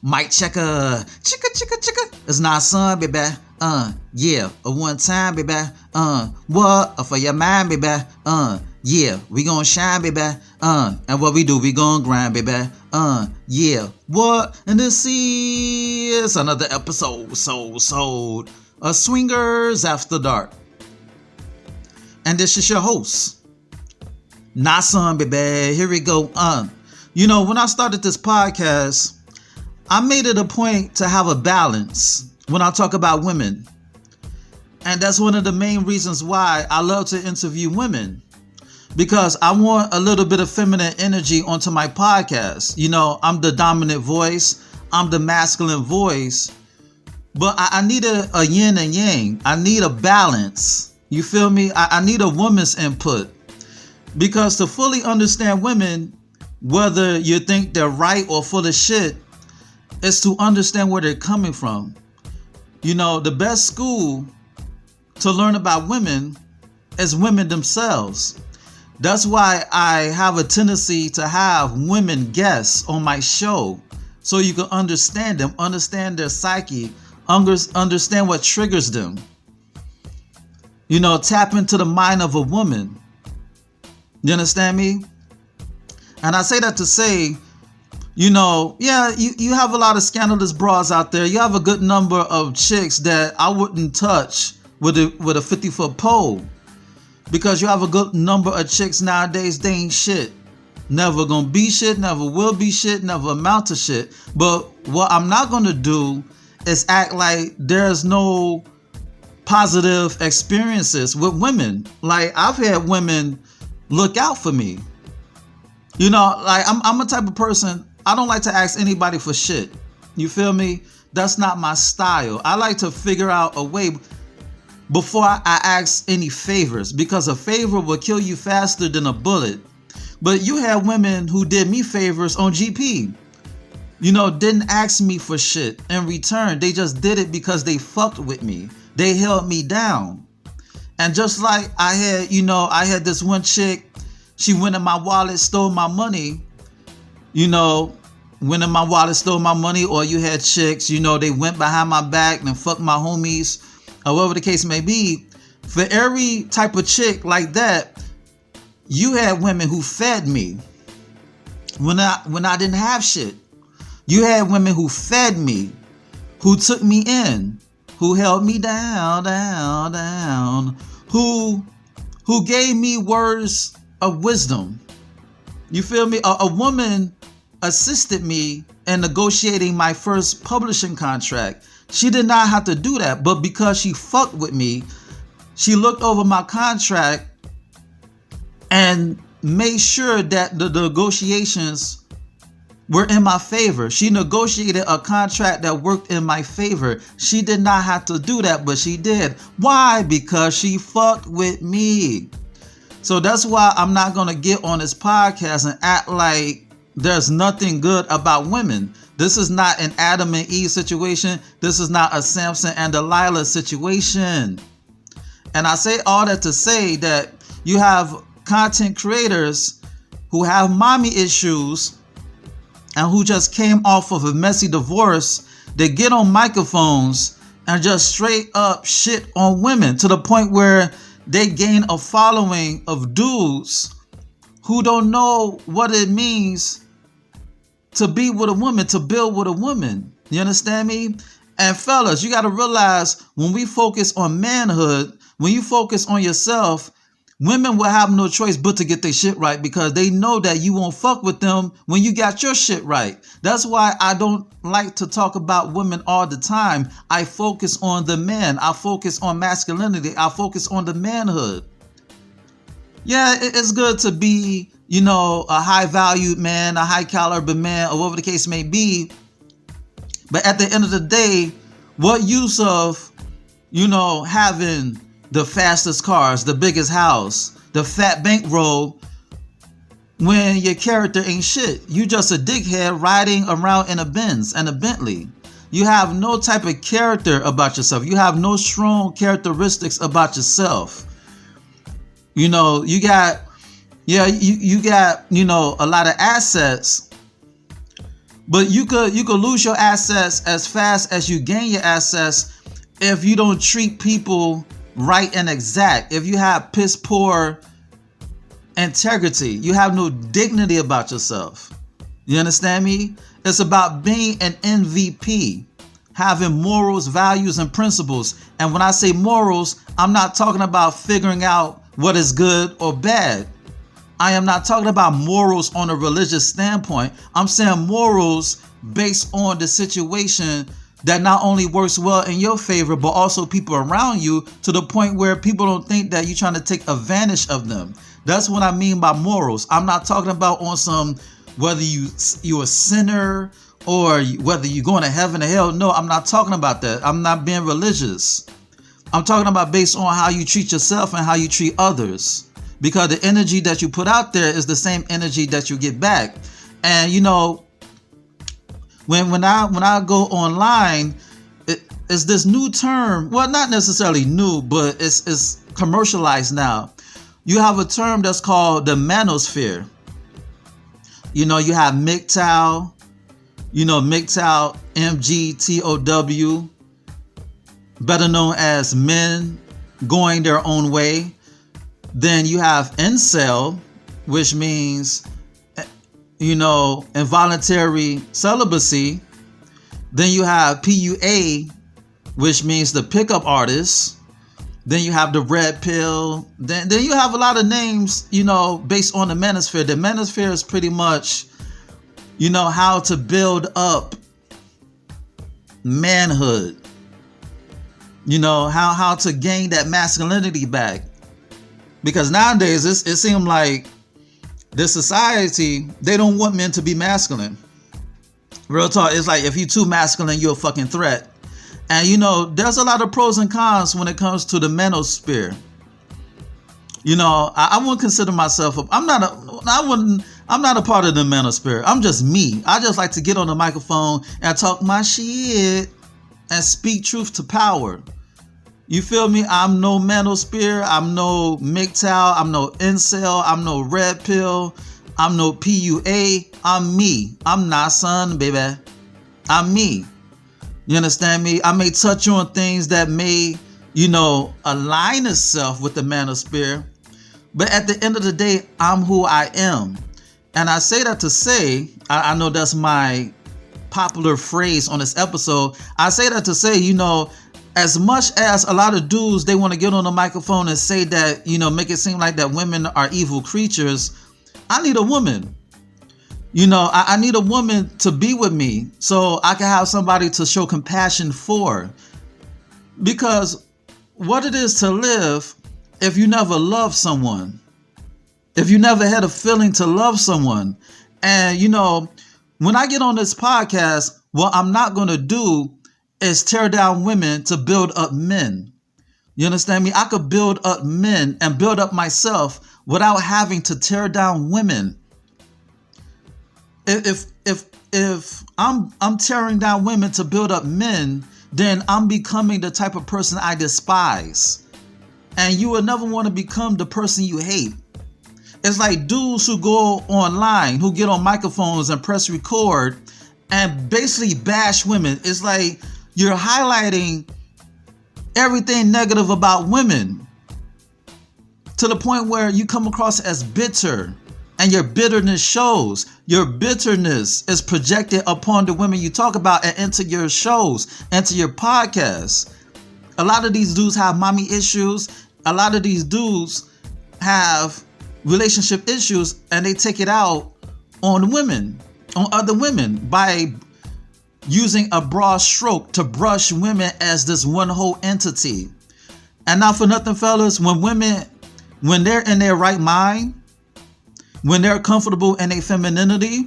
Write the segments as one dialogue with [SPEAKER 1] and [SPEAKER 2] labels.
[SPEAKER 1] Mic checker, chicka. It's not son, baby. Yeah, a one time, baby. What for your mind, baby? Yeah, we gonna shine, baby. And what we do, we gonna grind, baby. Yeah, what? And this is another episode, sold of Swingers After Dark. And this is your host, not son, baby. Here we go. When I started this podcast, I made it a point to have a balance when I talk about women. And that's one of the main reasons why I love to interview women, because I want a little bit of feminine energy onto my podcast. I'm the dominant voice. I'm the masculine voice. But I need a yin and yang. I need a balance. You feel me? I need a woman's input. Because to fully understand women, whether you think they're right or full of shit, is to understand where they're coming from. The best school to learn about women is women themselves. That's why I have a tendency to have women guests on my show, so you can understand them, understand their psyche, understand what triggers them. Tap into the mind of a woman. You understand me? And I say that to say, you have a lot of scandalous bras out there. You have a good number of chicks that I wouldn't touch with a 50-foot pole. Because you have a good number of chicks nowadays, they ain't shit. Never gonna be shit, never will be shit, never amount to shit. But what I'm not gonna do is act like there's no positive experiences with women. Like, I've had women look out for me. I'm a type of person, I don't like to ask anybody for shit. You feel me? That's not my style. I like to figure out a way before I ask any favors, because a favor will kill you faster than a bullet. But you have women who did me favors on GP. Didn't ask me for shit in return. They just did it because they fucked with me. They held me down. And just like I had this one chick, she went in my wallet, stole my money. Went in my wallet, stole my money. Or you had chicks, they went behind my back and fucked my homies, or whatever the case may be. For every type of chick like that, you had women who fed me when I didn't have shit. You had women who fed me, who took me in, who held me down, who gave me words of wisdom. You feel me? A woman assisted me in negotiating my first publishing contract. She did not have to do that, but because she fucked with me, she looked over my contract and made sure that the negotiations were in my favor. She negotiated a contract that worked in my favor. She did not have to do that, but she did. Why? Because she fucked with me. So that's why I'm not going to get on this podcast and act like there's nothing good about women. This is not an Adam and Eve situation. This is not a Samson and Delilah situation. And I say all that to say that you have content creators who have mommy issues and who just came off of a messy divorce. They get on microphones and just straight up shit on women to the point where they gain a following of dudes who don't know what it means to be with a woman, to build with a woman. You understand me? And fellas, you got to realize, when we focus on manhood, when you focus on yourself, women will have no choice but to get their shit right, because they know that you won't fuck with them when you got your shit right. That's why I don't like to talk about women all the time. I focus on the man. I focus on masculinity. I focus on the manhood. Yeah, it's good to be, a high valued man, a high caliber man, or whatever the case may be. But at the end of the day, what use of, having the fastest cars, the biggest house, the fat bankroll, when your character ain't shit? You just a dickhead riding around in a Benz and a Bentley. You have no type of character about yourself. You have no strong characteristics about yourself. You got, a lot of assets, But you could lose your assets as fast as you gain your assets if you don't treat people right and exact. If you have piss poor integrity, you have no dignity about yourself. You understand me? It's about being an MVP, having morals, values, and principles. And when I say morals, I'm not talking about figuring out what is good or bad. I am not talking about morals on a religious standpoint. I'm saying morals based on the situation that not only works well in your favor, but also people around you, to the point where people don't think that you're trying to take advantage of them. That's what I mean by morals. I'm not talking about on some whether you're a sinner or whether you're going to heaven or hell. No, I'm not talking about that. I'm not being religious. I'm talking about based on how you treat yourself and how you treat others. Because the energy that you put out there is the same energy that you get back. And you know, when I go online, it's this new term. Well, not necessarily new, but it's commercialized now. You have a term that's called the Menosphere. You know, you have MGTOW, MGTOW, MGTOW, better known as men going their own way. Then you have incel, which means, involuntary celibacy. Then you have PUA, which means the pickup artist. Then you have the red pill. Then you have a lot of names, based on the Menosphere. The Menosphere is pretty much, how to build up manhood. How to gain that masculinity back. Because nowadays it seems like this society, they don't want men to be masculine. Real talk, it's like if you're too masculine, you're a fucking threat. And there's a lot of pros and cons when it comes to the Menosphere. I wouldn't consider myself I'm not a part of the Menosphere. I'm just me. I just like to get on the microphone and talk my shit and speak truth to power. You feel me? I'm no Menosphere. I'm no MGTOW. I'm no incel. I'm no red pill. I'm no PUA. I'm me. I'm not son, baby. I'm me. You understand me? I may touch on things that may, align itself with the Manosphere. But at the end of the day, I'm who I am. And I say that to say, I know that's my popular phrase on this episode. I say that to say, as much as a lot of dudes, they want to get on the microphone and say that, make it seem like that women are evil creatures. I need a woman. I need a woman to be with me so I can have somebody to show compassion for. Because what it is to live if you never loved someone, if you never had a feeling to love someone. And, when I get on this podcast, what I'm not going to do is tear down women to build up men. You understand me? I could build up men and build up myself without having to tear down women. If I'm tearing down women to build up men, then I'm becoming the type of person I despise. And you will never want to become the person you hate. It's like dudes who go online, who get on microphones and press record and basically bash women. It's like you're highlighting everything negative about women to the point where you come across as bitter. And your bitterness shows. Your bitterness is projected upon the women you talk about and into your shows, into your podcasts. A lot of these dudes have mommy issues. A lot of these dudes have relationship issues, and they take it out on women, on other women, by using a broad stroke to brush women as this one whole entity. And not for nothing, fellas, when they're in their right mind, when they're comfortable in their femininity,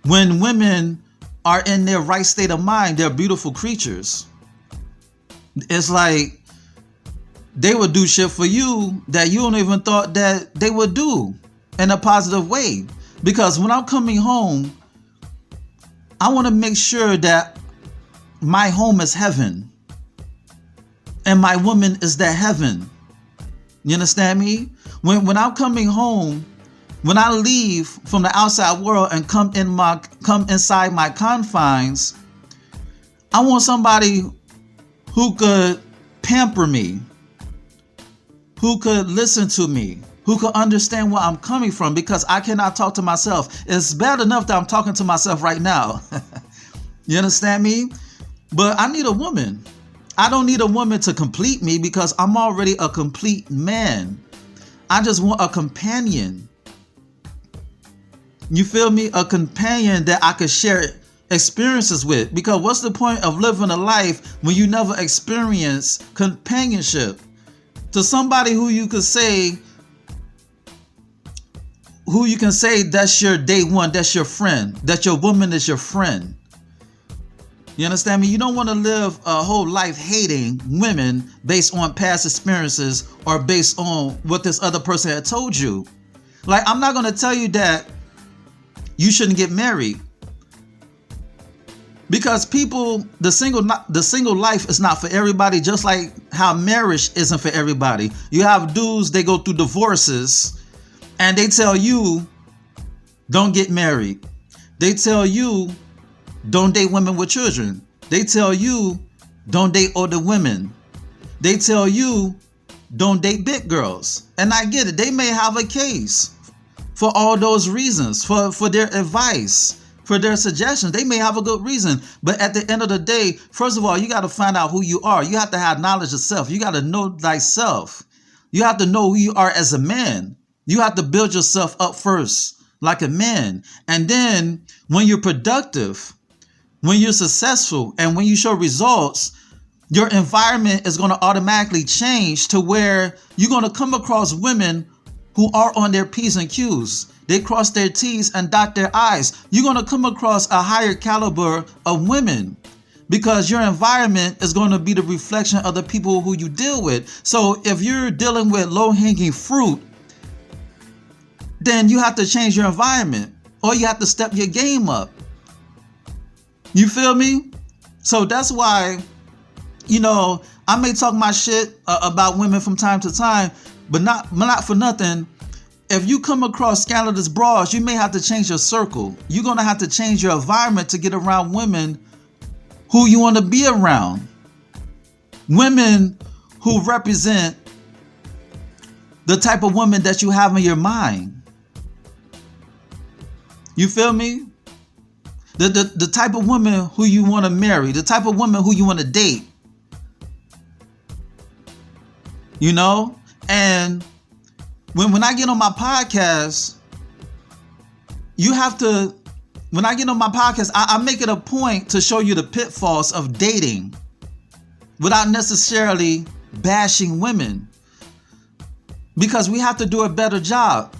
[SPEAKER 1] when women are in their right state of mind, they're beautiful creatures. It's like they would do shit for you that you don't even thought that they would do in a positive way. Because when I'm coming home, I want to make sure that my home is heaven and my woman is that heaven. You understand me? When I'm coming home, When I leave from the outside world and come inside my confines, I want somebody who could pamper me, who could listen to me, who could understand where I'm coming from, because I cannot talk to myself. It's bad enough that I'm talking to myself right now. You understand me? But I need a woman. I don't need a woman to complete me because I'm already a complete man. I just want a companion. You feel me? A companion that I could share experiences with. Because what's the point of living a life when you never experience companionship? To somebody who you can say that's your day one, that's your friend, that your woman is your friend. You understand me? You don't want to live a whole life hating women based on past experiences or based on what this other person had told you. Like, I'm not going to tell you that you shouldn't get married, because people, the single life is not for everybody, just like how marriage isn't for everybody. You have dudes, they go through divorces and they tell you, don't get married. They tell you, don't date women with children. They tell you, don't date older women. They tell you, don't date big girls. And I get it. They may have a case for all those reasons, for their advice, for their suggestions. They may have a good reason. But at the end of the day, first of all, you got to find out who you are. You have to have knowledge of self. You got to know thyself. You have to know who you are as a man. You have to build yourself up first like a man. And then when you're productive, when you're successful, and when you show results, your environment is going to automatically change to where you're going to come across women who are on their P's and Q's. They cross their T's and dot their I's. You're going to come across a higher caliber of women because your environment is going to be the reflection of the people who you deal with. So if you're dealing with low-hanging fruit, then you have to change your environment, or you have to step your game up. You feel me? So that's why, I may talk my shit about women from time to time, but not for nothing. If you come across scandalous bras, you may have to change your circle. You're going to have to change your environment to get around women who you want to be around. Women who represent the type of woman that you have in your mind. You feel me? The type of woman who you want to marry, the type of woman who you want to date. And when I get on my podcast, when I get on my podcast, I make it a point to show you the pitfalls of dating without necessarily bashing women, because we have to do a better job.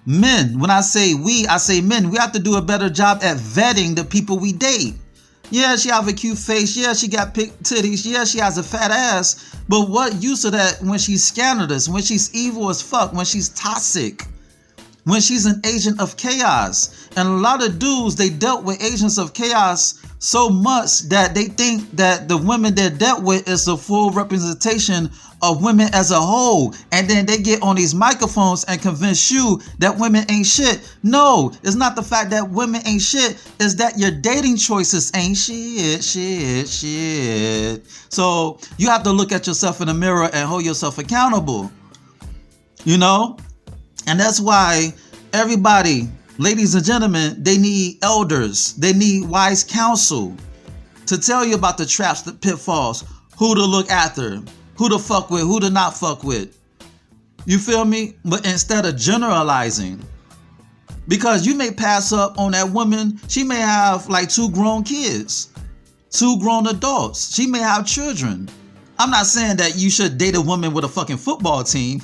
[SPEAKER 1] Men, when I say we, I say men. We have to do a better job at vetting the people we date. Yeah, she have a cute face. Yeah, she got big titties. Yeah, she has a fat ass. But what use of that when she's scandalous, when she's evil as fuck, when she's toxic, when she's an agent of chaos? And a lot of dudes, they dealt with agents of chaos so much that they think that the women they dealt with is the full representation of women as a whole. And then they get on these microphones and convince you that women ain't shit. No, it's not the fact that women ain't shit. It's that your dating choices ain't shit. So you have to look at yourself in the mirror and hold yourself accountable. And that's why everybody, ladies and gentlemen, they need elders. They need wise counsel to tell you about the traps, the pitfalls, who to look after, who to fuck with, who to not fuck with. You feel me? But instead of generalizing, because you may pass up on that woman, she may have like 2 grown kids, 2 grown adults. She may have children. I'm not saying that you should date a woman with a fucking football team.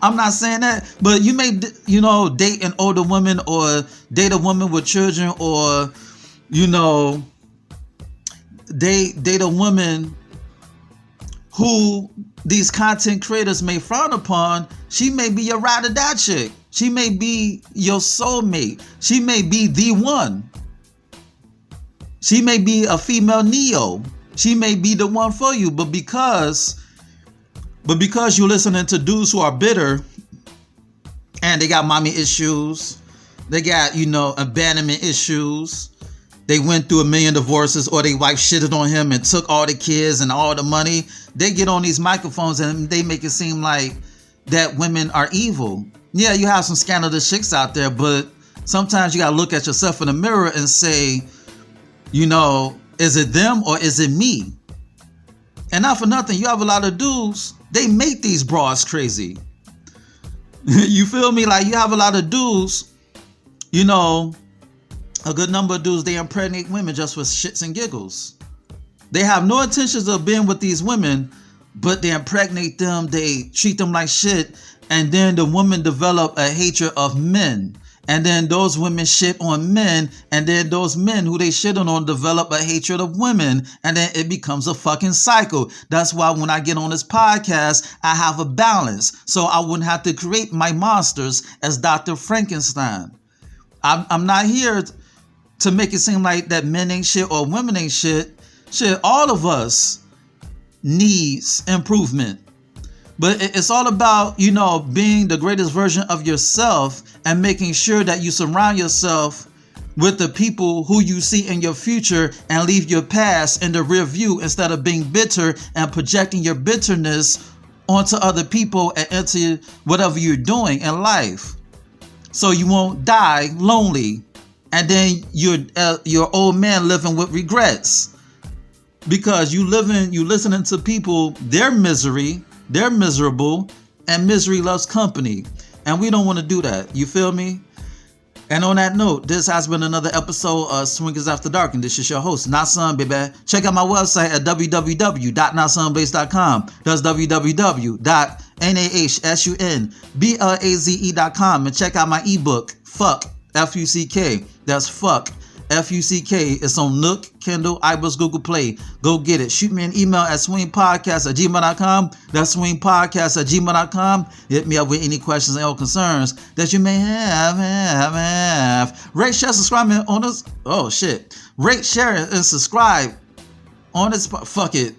[SPEAKER 1] I'm not saying that, but you may, date an older woman, or date a woman with children, or, date a woman who these content creators may frown upon. She may be your ride or die chick. She may be your soulmate. She may be the one. She may be a female Neo. She may be the one for you, but because you're listening to dudes who are bitter, And they got mommy issues. They got, abandonment issues. They went through 1 million divorces, or they wife shitted on him and took all the kids and all the money. They get on these microphones and they make it seem like that women are evil. Yeah, you have some scandalous chicks out there, but sometimes you gotta look at yourself in the mirror and say, is it them or is it me? And not for nothing, you have a lot of dudes, they make these broads crazy. You feel me? Like, you have a lot of dudes, a good number of dudes, they impregnate women just for shits and giggles. They have no intentions of being with these women, but they impregnate them, they treat them like shit, and then the women develop a hatred of men. And then those women shit on men, and then those men who they shit on develop a hatred of women, and then it becomes a fucking cycle. That's why when I get on this podcast, I have a balance, so I wouldn't have to create my monsters as Dr. Frankenstein. I'm not here to make it seem like that men ain't shit or women ain't shit. Shit, all of us needs improvement. But it's all about, being the greatest version of yourself and making sure that you surround yourself with the people who you see in your future and leave your past in the rear view instead of being bitter and projecting your bitterness onto other people and into whatever you're doing in life. So you won't die lonely and then you're old man living with regrets. Because you listening to people, their misery, they're miserable, and misery loves company. And we don't want to do that. You feel me? And on that note, this has been another episode of Swingers After Dark, and this is your host, Nasun, baby. Check out my website at www.nasunblaze.com. That's www.nahsunblaze.com. And check out my ebook, Fuck, F-U-C-K. That's Fuck, F-U-C-K. It's on Nook, Kindle, iBooks, Google Play. Go get it. Shoot me an email at swingpodcast@gmail.com. That's swingpodcast@gmail.com. Hit me up with any questions or concerns that you may have. Rate, share, subscribe on this. Oh, shit. Rate, share, and subscribe on this. Fuck it.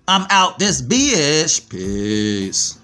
[SPEAKER 1] I'm out this bitch. Peace.